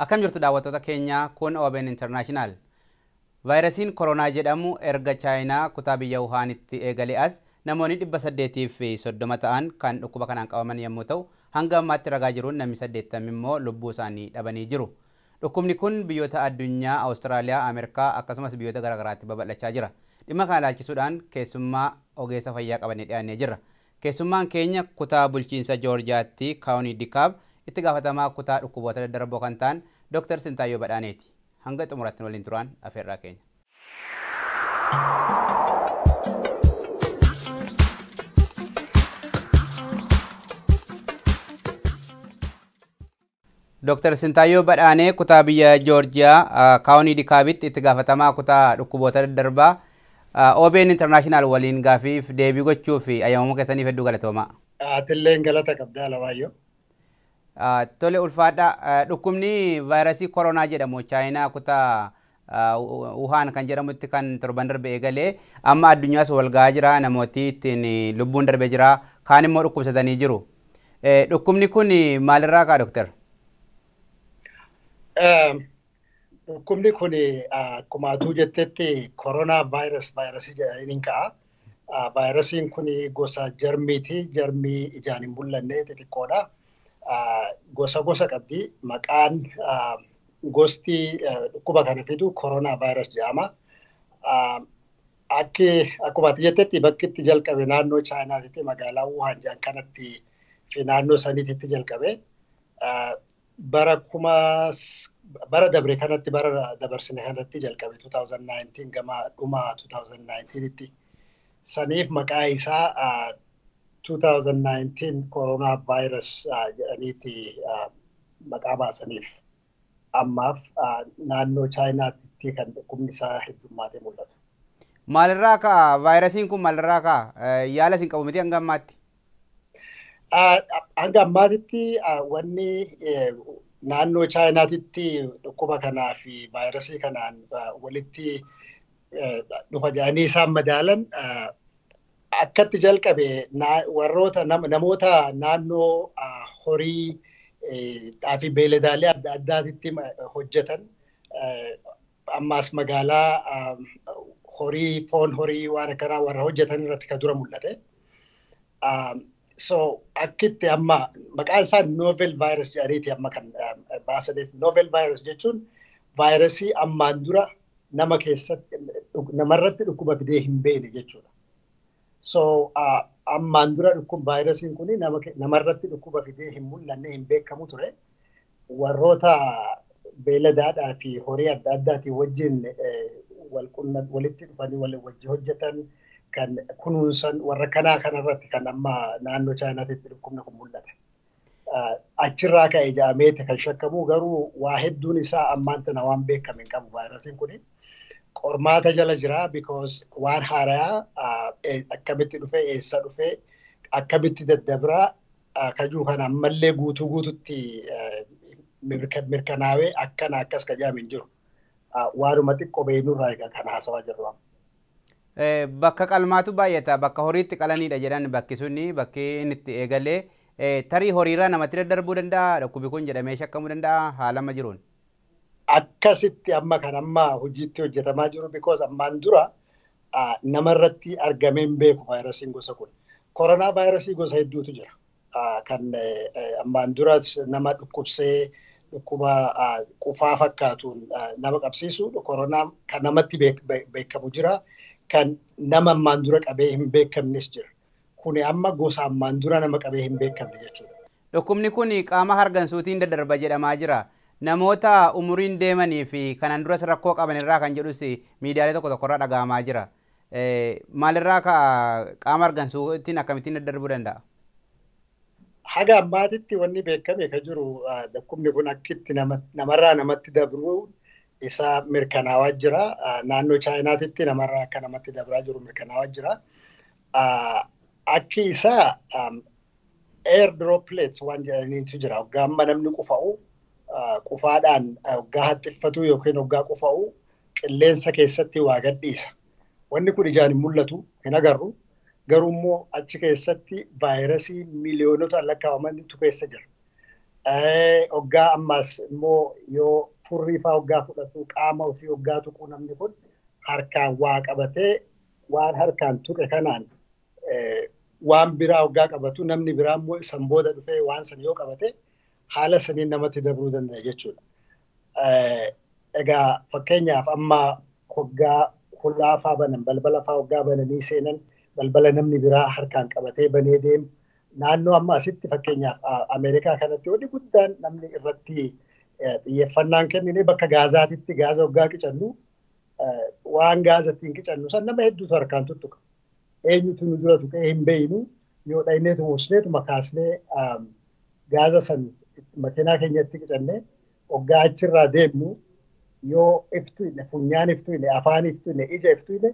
Akkam jirtu daawwattoota keenya kun OBN International. Vaayirasiin koronaa jedhamu erga Chaayinaa kutaa biyya Wuhaanitti eegale as namoonni 830 ta'an kan dhukkuba kanaan qabaman yommuu ta'u hanga ammaatti ragaa jiruun namni 80 immoo lubbuu isaanii dhabanii jiru. Dhukkubni kun biyyoota addunyaa Awustiraaliyaa, Ameerikaa akkasumas biyyoota garaagaraatti babal'achaa jira. Dhimma kana ilaalchisuudhaan keessummaa ogeessa fayyaa qabannee dhiyaannee jirra. Keessummaan keenya kutaa bulchiinsa Joorjiyaatti Kaawunii Dikaab itti gaafatamaa kutaa dhukkuboota daddarboo kan ta'an Dr. Sintaayyoo Badhaaneeti. Hanga xumuratti waliin turaan afeerraa keenya. Dr. Sintaayyoo Badhaanee kutaa biyya Joorjiyaa Kaawunii Dikaabitti itti gaafatamaa kutaa dhukkuboota daddarbaa OBN International waliin gaafiif deebii gochuu fi ayyamamuu keessaniif hedduu galatoomaa. Atilleen galata qabdaa Alawaayyoo. Tole ulfaadha. Dhukkubni vaayirasii koronaa jedhamu Chaayinaa kutaa Wuhaan kan jedhamutti kan torban darbe eegalee amma addunyaas wal gahaa jira, namooti ittiin lubbuun darbee jira, kaan immoo dhukkubsatanii jiru. Dhukkubni kun maalirraa ka'a Doktor? Dhukkubni kun akkuma atuu jettetti koronaa vaayirasii jedhanii ka'a. Vaayirasiin kun gosa jarmiiti. Jarmii ijaan hin mul'anne xixiqqoodha. Gosa qabdi. Maqaan gosti dhukkuba kana fidu koronaa vaayirasii jedhama. Akkuma ati jettetti bakki itti jalqabe naannoo Chaayinaatti magaalaa Wuhaan jedhan kanatti fi naannoo saniitti jalqabe. Bara dabre kanatti bara dabarsine kanatti jalqabe 2019 gama dhuma 2019tti. Saniif maqaa isaa 2019 koronaa vaayirasii jedhaniiti maqaa baasaniif. Ammaaf naannoo Chaayinaatti kan dhukkubni isaa heddummaatee mul'atu. Maalirraa ka'a? Vaayirasiin kun maalirraa ka'a? Yaala isin qabu miti hanga ammaatti? Hanga ammaatitti wanni naannoo Chaayinaatti dhukkuba kanaa fi vaayirasii kanaan walitti dhufa jedhanii isaan madaalan akkatti jalqabe warroota namoota naannoo horii fi beeladaalee adda addaatitti hojjetan ammaas magaalaa horii foon horii waan akkanaa warra hojjetan irratti kan dura mul'ate. So akkitti amma maqaan isaa novel virus jedhaniiti amma kan baasaniif. Novel virus jechuun vaayirasii ammaan dura namarratti dhukkuba fidee hin beekne jechuudha. So ammaan dura vaayirasiin kun namarratti dhukkuba fidee hin mul'anne hin beekamu ture. Warroota beeladaadhaa fi horii adda addaatiin wajjin walitti dhufanii wajjin hojjetan kan kunuunsan warra kanarratti kan amma naannoo Chaayinaatti dhukkubni kun mul'ata. Achirraa ka'ee jedhameeti kan shakkamu garuu waa hedduun isaa ammaan tana waan beekame hin qabu vaayirasiin kun. Qormaata jala jira because waan haaraa akkamitti dhufe eessa dhufe akkamitti daddabraa kajuu kana ammallee guutuutti mirkanaawee akkas ka jedhame hin jiru. Waanuma xiqqoo beeknurraa egaa kan haasawaa jirru. Bakka qalmaatu baay'ata. Bakka horiitti qalanidha jedhan bakki sunni bakki inni itti eegalee tarii horiirraa namatti daddarbuu danda'a. Dhukkubni kun jedhamee shakkamuu danda'a haala amma jiruun. Akkasitti amma hojiitti hojjetamaa jiru because ammaan dura namarratti argamee hin beeku vaayirasiin gosa kun. Koronaa vaayirasii gosa hedduutu jira. Kan ammaan dura nama dhukkubsee dhukkuba qufaa fakkaatuun nama qabsiisu koronaa kan namatti beekamu jira. Kan nama ammaan dura qabee hin beekamnes jira. Kuni amma gosa ammaan dura nama qabee hin beekamne jechuudha. Dhukkubni kun qaama hargansuutiin daddarba jedhamaa jira. Namoota umuriin deemanii fi kanaan duras rakkoo qaban irraa kan jedhus miidiyaalee tokko irraa dhagahamaa jira. Maalirraa qaama hargansuutiin akkamittiin daddarbuu danda'a? Haga ammaatitti wanni beekame kan jiru dhukkubni kun akkitti namarraa namatti dabru isa mirkanaawaa jira. Naannoo Chaayinaatti namarraa akka namatti dabraa jiru mirkanaawaa jira. Akki isaa air droplets waan jedhaniitu jira. Hoggaa amma namni qufa'u qufaadhaan hoggaa haxxiffatu yookiin hoggaa qufa'u qilleensa keessatti waa gadhiisa. Wanni kun ijaan hin mul'atu, hin agarru. Garuu immoo achi keessatti vaayirasii miliyoonota lakkaa'amantu keessa jira. Hoggaa ammas immoo yoo furrii fa'aa hoggaa fudhatu qaama ofii hoggaa tuquu namni kun harkaan waa qabatee waan harkaan tuqe kanaan waan biraa hoggaa qabatu namni biraa immoo isan booda dhufee waan san yoo qabate haala saniin namatti dabruu danda'a jechuudha. Egaa fakkeenyaaf amma hoggaa hulaa fa'aa banan balbala fa'aa hoggaa bananii seenan balbala namni biraa harkaan qabatee banee deemu naannoo amma asitti fakkeenyaaf Ameerikaa kanatti wanti guddaan namni irratti xiyyeeffannaan kennine bakka gaazaatitti gaaza hoggaa qicannu waan gaaza ittiin qicannu san nama hedduutu harkaan tuttuqa. Eenyutu nu dura tuqee hin beeynu yoo dhayneetu musneetu makaasnee gaaza san makiinaa keenyatti qicannee hoggaa achirraa deemnu yoo iftu ile funyaan iftu ile afaan iftu ile ija iftu ile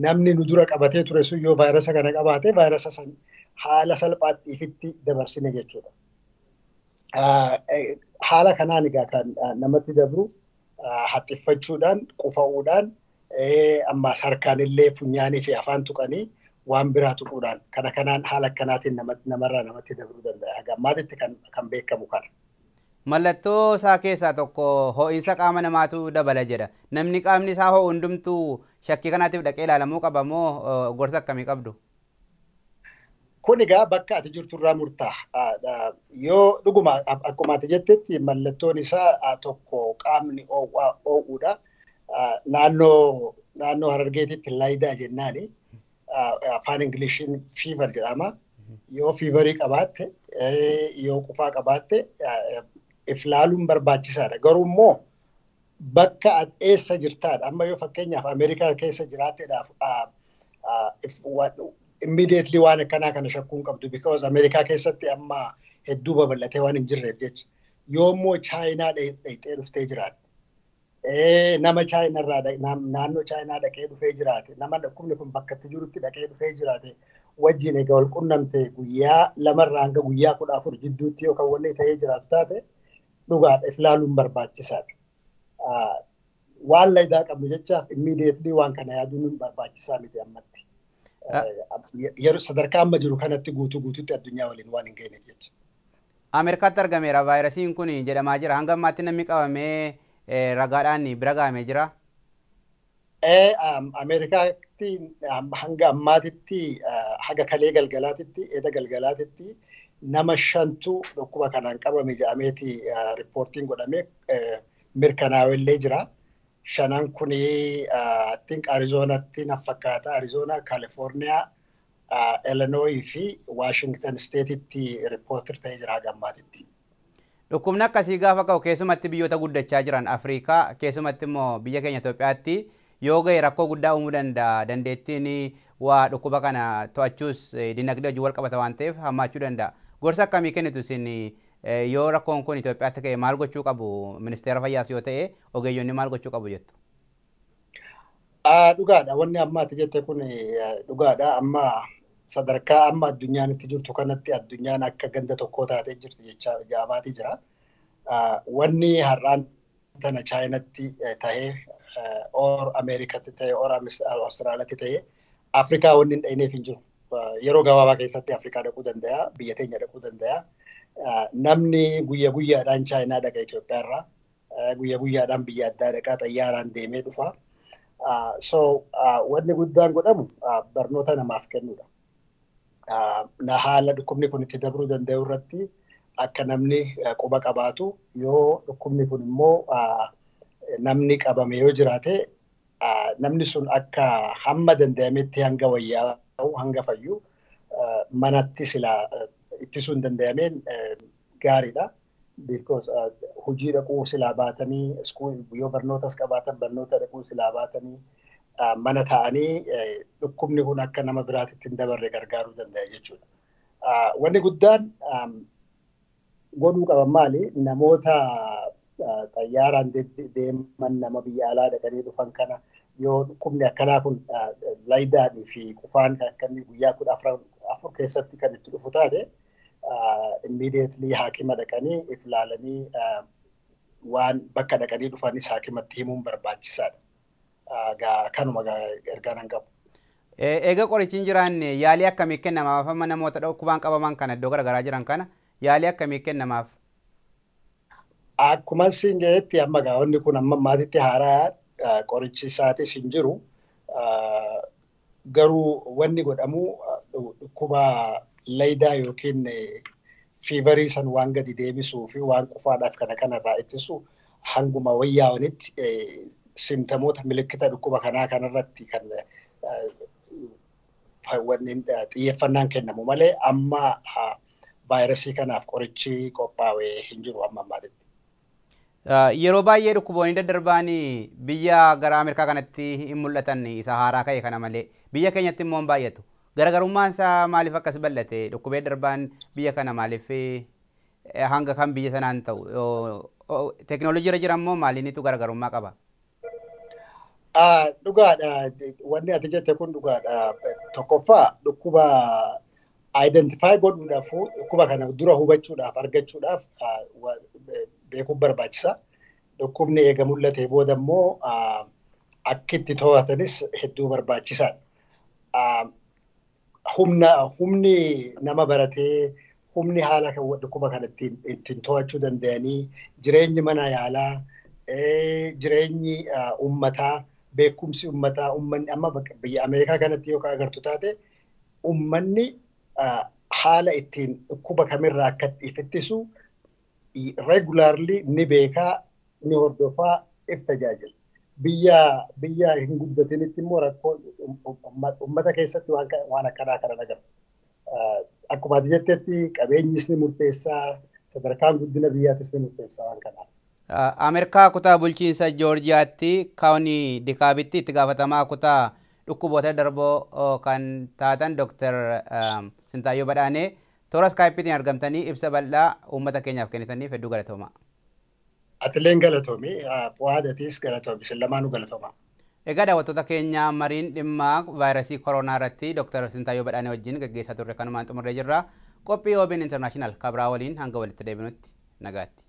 namni nu dura qabatee ture sun yoo vaayirasa kana qabaate vaayirasa san haala salphaatti ifitti dabarsine jechuudha. Haala kanaan egaa kan namatti dabru haxxiffachuudhaan qufa'uudhaan ammas harkaan illee funyaanii fi afaan tuqanii waan biraa tuquudhaan kana kanaan haala akkanaatiin namarraa namatti dabruu danda'a. Gammaatitti kan beekamu kana. Mallattoo isaa keessaa tokko ho'iinsa qaama namaatu dabala jedha. Namni qaamni isaa ho'u hundumtuu shakkii kanaatiif dhaqee ilaalamuu qaba moo gorsa akkamii qabdu? Kun egaa bakka ati jirturraa murtaa'a. Yoo dhuguma akkuma ati jettetti mallattoon isaa tokko qaamni ho'uudha. Naannoo Harargeetitti laayidaa jennaani. Afaan Ingiliishiin fiivar jedhama. Yoo fiivarii qabaatte yoo qufaa qabaatte iflaaluun barbaachisaadha. Garuu immoo bakka eessa jirtaadha. Amma yoo fakkeenyaaf Ameerikaa keessa jiraatteedhaaf immediately waan akkanaa kana shakkuun qabdu because Ameerikaa keessatti amma hedduu babal'atee waan hin jirreef jecha. Yoo immoo Chaayinaa dhaqxee dhuftee jiraatte. Nama Chaayinarraa naannoo Chaayinaa dhaqee dhufee jiraate nama dhukkubni kun bakka itti jirutti dhaqee dhufee jiraate wajjin egaa wal qunnamte guyyaa lamarraa hanga guyyaa 14 jidduutti yookaan wanni ta'ee jiraatu taate dhugaadha iflaaluun barbaachisaadha. Waan laayidaa qabnu jechaaf immediately waan kana yaaduun barbaachisaa miti ammatti. Yeroo sadarkaa amma jiru kanatti guutuutti addunyaa waliin waan hin geenyeef jecha. Ameerikaatti argameera vaayirasiin kun jedhamaa jira. Hanga ammaatti namni qabamee ragaadhaan bira gahamee jira. Ameerikaatti hanga ammaatitti haga kalee galgalaatitti edda galgalaatitti nama 5tu dhukkuba kanaan qabame jedhameeti riippoortiin godhamee mirkanaa'ellee jira. 5 kuni think Arizoonatti na fakkaata. Arizoonaa, Kaalifoorniyaa, Illinois fi Washington State'itti riippoortir ta'ee jira haga ammaatitti. Dhukkubni akkasii gaafa ka'u keessumatti biyyoota guddachaa jiran Afrikaa keessumatti immoo biyya keenya Itoophiyaatti yoo ga'e rakkoo guddaa uumuu danda'a. Dandeettiin waa dhukkuba kana to'achuus dinagdee hojii wal qabata waan ta'eef hammaachuu danda'a. Gorsa akkamii kennitu isin yoo rakkoon kun Itoophiyaatti ka'e maal gochuu qabu? Ministeera Fayyaas yoo ta'e ogeeyyonni maal gochuu qabu jettu? Dhugaadha. Wanni ammaati jette kun dhugaadha. Amma sadarkaa amma addunyaan itti jirtu kanatti addunyaan akka ganda tokkoo taatee jirti jecha jaamaatii jira. Wanni har'aan tana Chaayinatti tahee or Ameerikaatti tahee or Awustiraaliyaatti tahee Afrikaa wanni hin dhayineef hin jiru. Yeroo gabaabaa keessatti Afrikaa dhaquu danda'a, biyya teenya dhaquu danda'a. Namni guyyaadhaan Chaayinaa dhaqa Itoophiyaarraa, guyyaadhaan biyya addaa dhaqaa xayyaaraan deemee dhufa. Wanni guddaan godhamu barnoota namaaf kennuudha. Haala dhukkubni kun itti dabruu danda'u irratti akka namni quba qabaatu yoo dhukkubni kun immoo namni qabame yoo jiraate namni sun akka hamma danda'ametti hanga wayyaa'u hanga fayyu manatti silaa ittisuun danda'ameen gaariidha. Because hojii dhaquu silaa baatanii yoo barnootas qabaatan barnoota dhaquu silaa baatanii mana ta'anii dhukkubni kun akka nama biraatitti hin dabarre gargaaruu danda'a jechuudha. Wanni guddaan godhuu qaban maali? Namoota xayyaaraan deeman nama biyya alaa dhaqanii dhufan kana yoo dhukkubni akkanaa kun laayidaadhii fi qufaan akka guyyaa 14 keessatti kan itti dhufu taate immediately haakima dhaqanii iflaalanii waan bakka dhaqanii dhufanis haakimatti himuun barbaachisaadha. Kanuma ergaan hin qabu. Egaa qorichiin jiraanne yaalii akkamii kennamaaf amma namoota dhukkubaan qabaman kana iddoo garaagaraa jiran kana yaalii akkamii kennamaaf? akkuma siin jedhetti amma gaawwanni kun amma maatitti haaraa qorichi isaatis hin jiru. Garuu wanni godhamu dhukkuba laydaa yookiin fiivarii san waan gadi deebisuu fi waan qufaadhaaf kanarraa ittisu hanguma wayyaa'anitti simtamoota milikkita dhukkuba kanarratti kan xiyyeeffannaan kennamu malee amma vaayirasii kanaaf qorichi qophaa'ee hin jiru amma ammaatitti. Yeroo baay'ee dhukkuboonni daddarbanii biyya gara Ameerikaa kanatti hin mul'atan isa haaraa ka'e kana malee biyya keenyatti immoo hin baay'atu. Garaagarummaan isaa maaliif akkas bal'ate? Dhukkubee darbaan biyya kana maaliif hanga kan biyya sanaan ta'u? Teknooloojii irra jiran immoo maaliinitu garaagarummaa qaba? Dhugaadha. Wanni ati jette kun dhugaadha. Tokkoffaa dhukkuba identify godhuudhaaf dhukkuba kana dura hubachuudhaaf argachuudhaaf beekuun barbaachisa. Dhukkubni eega mul'atee booda immoo akka itti to'atanis hedduu barbaachisaadha. Humni nama baratee humni haala dhukkuba kana ittiin to'achuu danda'anii jireenyi mana yaalaa jireenyi uummataa beekumsi uummataa uummanni amma biyya Ameerikaa kanatti yoo agartu taate uummanni haala ittiin dhukkuba kamirraa akka ittisu regularly ni beekaa ni hordofaa if tajaajila. Biyya hin guddatinitti immoo rakkoo uummata keessatti waan akkanaa kana agarra. Akkuma ati jettetti qabeenyis ni murteessaa sadarkaan guddina biyyaatis ni murteessaa waan kanaa. Ameerikaa kutaa bulchiinsa Joorjiyaatti kaawunii Dikaabitti itti gaafatamaa kutaa dhukkuboota darboo kan taatan Dr. Sintaayyoo Badhaanee toora Skypeetiin argamtanii ibsa bal'aa uummata keenyaaf kennitaniif hedduu galatooma. Atileen galatoomi, Fuwaadatis galatoomi, isin lamaanuu galatooma. Egaa daawwattoota keenya mariin dhimma vaayirasii koronaa irratti Dr. Sintaayyoo Badhaanee wajjin gaggeessaa turre kanumaan xumurree jirra. Qophii OBN International kabraa waliin hanga walitti deebinutti nagaatti.